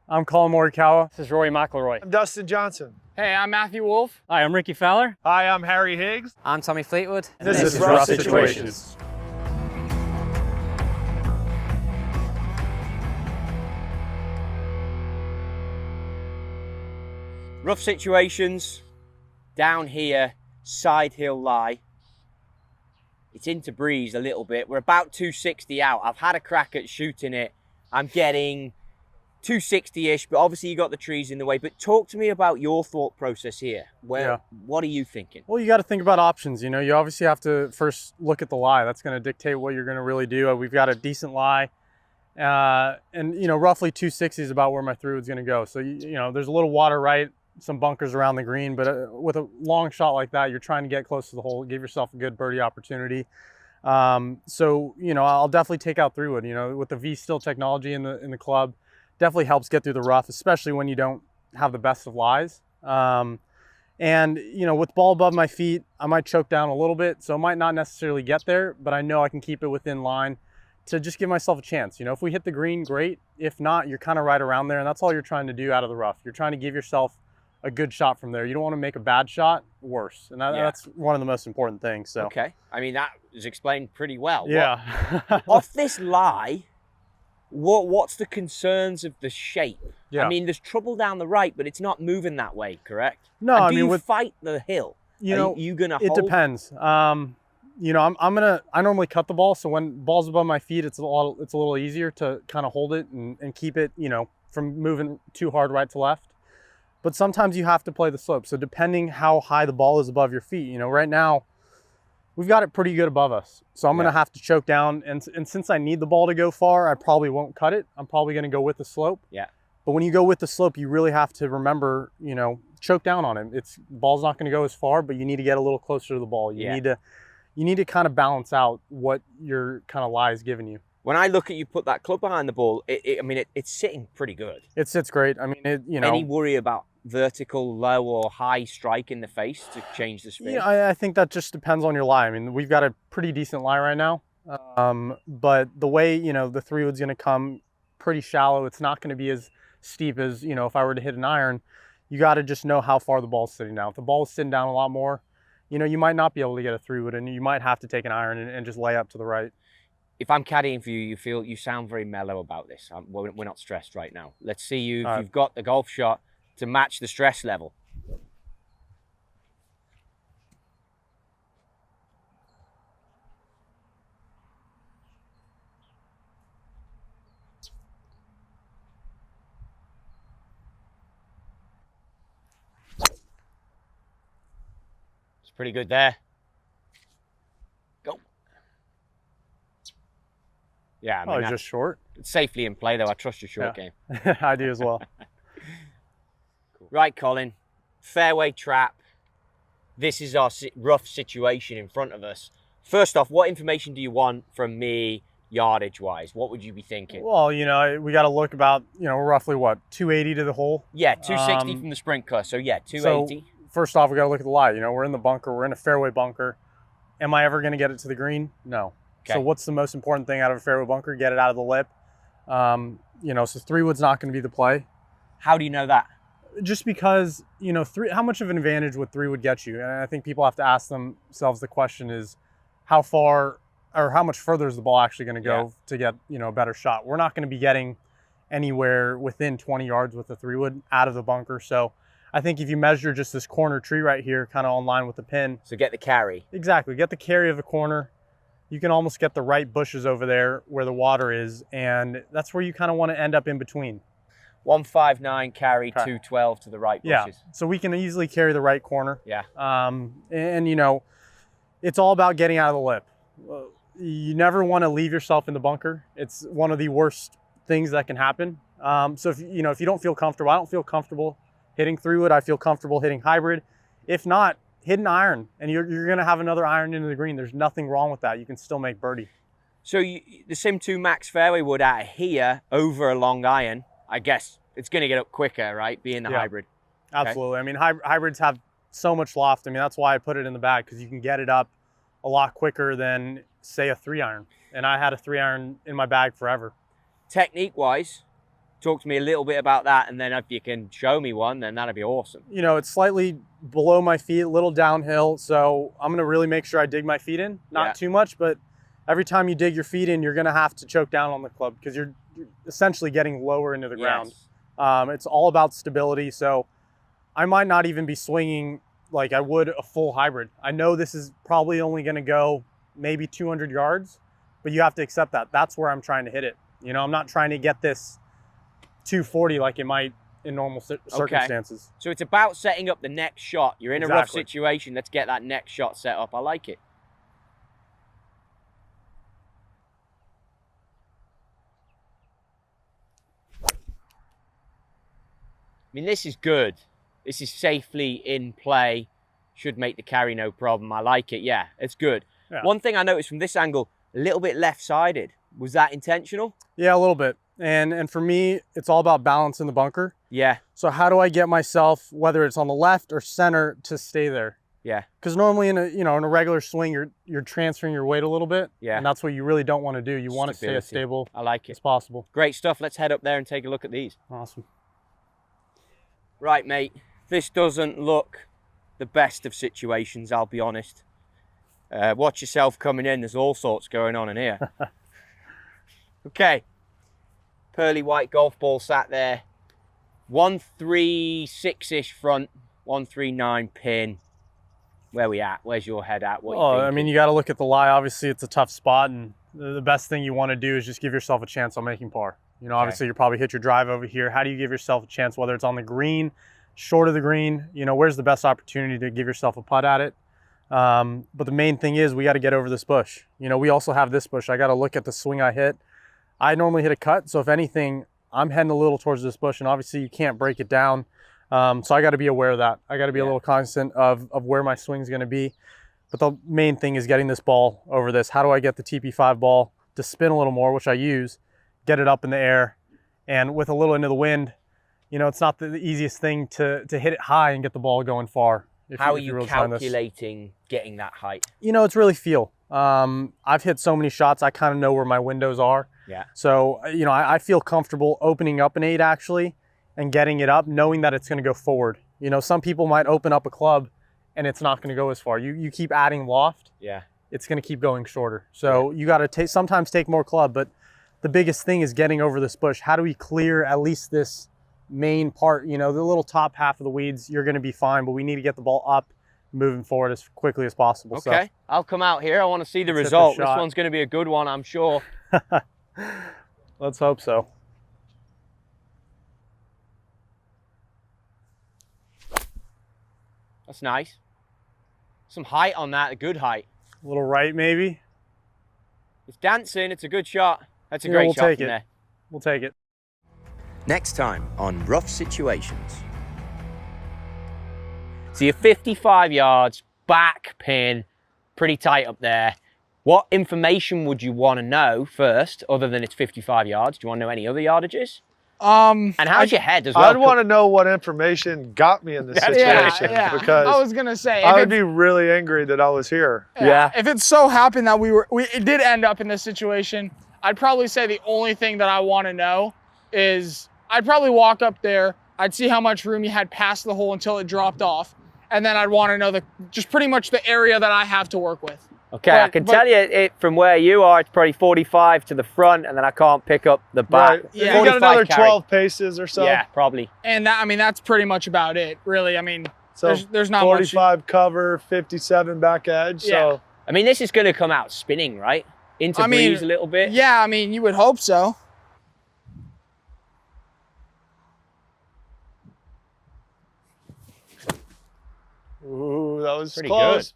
I'm Colin Morikawa. This is Rory McIlroy. I'm Dustin Johnson. Hey, I'm Matthew Wolf. Hi, I'm Ricky Fowler. Hi, I'm Harry Higgs. I'm Tommy Fleetwood. This is Rough Situations. Rough Situations, down here, side hill lie. It's into breeze a little bit. We're about 260 out. I've had a crack at shooting it. I'm getting 260-ish, but obviously you got the trees in the way. But talk to me about your thought process here. What are you thinking? Well, you got to think about options. You know, you obviously have to first look at the lie. That's going to dictate what you're going to really do. We've got a decent lie. And, you know, roughly 260 is about where my 3-wood's going to go. So, you know, there's a little water right, some bunkers around the green, but with a long shot like that, you're trying to get close to the hole, give yourself a good birdie opportunity. So, you know, I'll definitely take out 3-wood. You know, with the V-still technology in the club, definitely helps get through the rough, especially when you don't have the best of lies. And, you know, with ball above my feet, I might choke down a little bit, so I might not necessarily get there, but I know I can keep it within line to just give myself a chance. You know, if we hit the green, great. If not, you're kind of right around there, and that's all you're trying to do out of the rough. You're trying to give yourself a good shot from there. You don't want to make a bad shot worse, and that's one of the most important things. So okay, I mean, that is explained pretty well. Yeah. Off this lie, what's the concerns of the shape? Yeah. I mean, there's trouble down the right, but it's not moving that way, correct? No, and I do mean, you fight the hill? You know, you gonna it hold? depends. You know, I normally cut the ball, so when ball's above my feet, it's a little easier to kind of hold it and keep it, you know, from moving too hard right to left. But sometimes you have to play the slope. So depending how high the ball is above your feet, you know, right now we've got it pretty good above us. So I'm going to have to choke down. And since I need the ball to go far, I probably won't cut it. I'm probably going to go with the slope. Yeah. But when you go with the slope, you really have to remember, you know, choke down on it. Ball's not going to go as far, but you need to get a little closer to the ball. You need to kind of balance out what your kind of lie is giving you. When I look at you put that club behind the ball, I mean, it's sitting pretty good. It sits great. I mean, you know. Any worry about vertical, low, or high strike in the face to change the spin? Yeah, I think that just depends on your lie. I mean, we've got a pretty decent lie right now. But the way, you know, the 3-wood's going to come pretty shallow, it's not going to be as steep as, you know, if I were to hit an iron. You got to just know how far the ball's sitting down. If the ball is sitting down a lot more, you know, you might not be able to get a 3-wood, and you might have to take an iron and just lay up to the right. If I'm caddying for you, you sound very mellow about this. We're not stressed right now. Let's see you. You've got the golf shot to match the stress level. It's pretty good there. Go. Yeah, I mean, just short. It's safely in play, though. I trust your short game. I do as well. Cool. Right, Colin. Fairway trap. This is our rough situation in front of us. First off, what information do you want from me, yardage-wise? What would you be thinking? Well, you know, we got to look about, you know, roughly what, 280 to the hole? Yeah, 260 from the sprinkler. So, yeah, 280. So, first off, we got to look at the lie. You know, we're in the bunker. We're in a fairway bunker. Am I ever going to get it to the green? No. Okay. So what's the most important thing out of a fairway bunker? Get it out of the lip. You know, so 3-wood's not going to be the play. How do you know that? Just because, you know, how much of an advantage would 3-wood get you? And I think people have to ask themselves the question is, how far or how much further is the ball actually going to go to get, you know, a better shot? We're not going to be getting anywhere within 20 yards with the 3-wood out of the bunker. So I think if you measure just this corner tree right here, kind of on line with the pin. So get the carry. Exactly. Get the carry of the corner. You can almost get the right bushes over there where the water is, and that's where you kind of want to end up in between. 159 carry, 212 to the right bushes. Yeah, so we can easily carry the right corner. Yeah. And, you know, it's all about getting out of the lip. You never want to leave yourself in the bunker. It's one of the worst things that can happen. So, if you don't feel comfortable, I don't feel comfortable hitting 3-wood. I feel comfortable hitting hybrid. If not, hit an iron, and you're going to have another iron into the green. There's nothing wrong with that. You can still make birdie. So the Sim 2 Max fairway wood out of here over a long iron, I guess it's going to get up quicker, right? Being the hybrid. Absolutely. Okay. I mean, hybrids have so much loft. I mean, that's why I put it in the bag, because you can get it up a lot quicker than, say, a 3-iron. And I had a 3-iron in my bag forever. Technique-wise, Talk to me a little bit about that, and then if you can show me one, then that'd be awesome. You know, it's slightly below my feet, a little downhill, so I'm gonna really make sure I dig my feet in. Not too much, but every time you dig your feet in, you're gonna have to choke down on the club because you're essentially getting lower into the ground. It's all about stability, so I might not even be swinging like I would a full hybrid. I know this is probably only gonna go maybe 200 yards, but you have to accept that. That's where I'm trying to hit it. You know, I'm not trying to get this 240 like it might in normal circumstances. So it's about setting up the next shot. You're in a rough situation. Let's get that next shot set up. I like it. I mean, this is good. This is safely in play. Should make the carry no problem. I like it. Yeah, it's good. Yeah. One thing I noticed from this angle, a little bit left-sided. Was that intentional? Yeah, a little bit. And for me, it's all about balance in the bunker. Yeah. So how do I get myself, whether it's on the left or center, to stay there? Yeah. Because normally in a regular swing, you're transferring your weight a little bit. Yeah. And that's what you really don't want to do. You want to stay as stable as possible. Great stuff. Let's head up there and take a look at these. Awesome. Right, mate. This doesn't look the best of situations, I'll be honest. Watch yourself coming in. There's all sorts going on in here. Okay. Pearly white golf ball sat there. 136-ish front, 139 pin. Where we at? Where's your head at? What I mean, you got to look at the lie. Obviously, it's a tough spot, and the best thing you want to do is just give yourself a chance on making par. You know, obviously, you probably hit your drive over here. How do you give yourself a chance, whether it's on the green, short of the green? You know, where's the best opportunity to give yourself a putt at it? But the main thing is we got to get over this bush. You know, we also have this bush. I got to look at the swing I hit. I normally hit a cut, so if anything, I'm heading a little towards this bush, and obviously you can't break it down. So I got to be aware of that. I got to be a little cognizant of where my swing is going to be. But the main thing is getting this ball over this. How do I get the TP5 ball to spin a little more, which I use, get it up in the air, and with a little into the wind, you know, it's not the easiest thing to hit it high and get the ball going far. How are you calculating getting that height? You know, it's really feel. I've hit so many shots, I kind of know where my windows are. Yeah. So, you know, I feel comfortable opening up an 8 actually and getting it up, knowing that it's going to go forward. You know, some people might open up a club and it's not going to go as far. You keep adding loft, it's going to keep going shorter. So you got to sometimes take more club, but the biggest thing is getting over this bush. How do we clear at least this main part? You know, the little top half of the weeds, you're going to be fine, but we need to get the ball up, moving forward as quickly as possible. Okay, so I'll come out here. I want to see the result. This one's going to be a good one, I'm sure. Let's hope so. That's nice. Some height on that, a good height. A little right, maybe. It's dancing. It's a good shot. That's a great shot from there. We'll take it. Next time on Rough Situations. So you're 55 yards, back pin, pretty tight up there. What information would you want to know first, other than it's 55 yards? Do you want to know any other yardages? And how's your head as well? I'd want to know what information got me in this situation, because I was gonna say I would be really angry that I was here. If it so happened that it did end up in this situation, I'd probably say the only thing that I want to know is I'd probably walk up there, I'd see how much room you had past the hole until it dropped off, and then I'd want to know just pretty much the area that I have to work with. Okay, I can tell you it from where you are, it's probably 45 to the front, and then I can't pick up the back. Right. Yeah. You got another 12 paces or so? Yeah, probably. And that, I mean, that's pretty much about it, really. I mean, so there's not 45 much. cover, 57 back edge. Yeah. So I mean, this is going to come out spinning, right? Into breeze a little bit. Yeah, I mean, you would hope so. Ooh, that was pretty close. good.